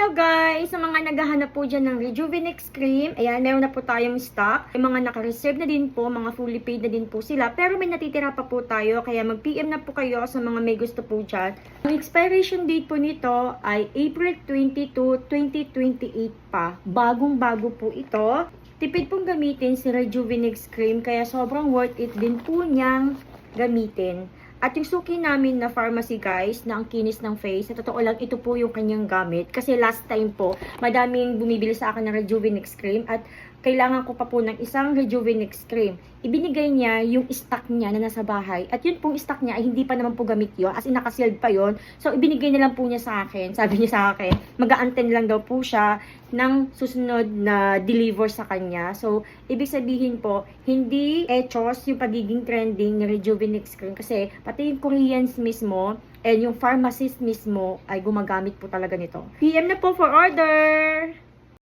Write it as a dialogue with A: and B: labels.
A: Hello guys! Sa mga naghahanap po dyan ng Rejuvenex Cream, ayan, meron na po tayong stock. May mga naka-reserve na din po, mga fully paid na din po sila. Pero may natitira pa po tayo, kaya mag-PM na po kayo sa mga may gusto po dyan. Ang expiration date po nito ay April 22, 2028 pa. Bagong-bago po ito. Tipid pong gamitin si Rejuvenex Cream, kaya sobrang worth it din po niyang gamitin. At yung suki namin na pharmacy guys, na ang kinis ng face, sa totoo lang, ito po yung kanyang gamit. Kasi last time po, madaming bumibili sa akin ng Rejuvenex Cream at kailangan ko pa po ng isang Rejuvenex Cream. Ibinigay niya yung stock niya na nasa bahay. At yun pong stock niya ay hindi pa naman po gamit yun. As in, nakasealed pa yun. So, ibinigay na lang po niya sa akin. Sabi niya sa akin, mag-a-antend lang daw po siya ng susunod na deliver sa kanya. So, ibig sabihin po, hindi echos yung pagiging trending ng Rejuvenex Cream. Kasi, pati yung Koreans mismo, and yung pharmacist mismo ay gumagamit po talaga nito. PM na po for order!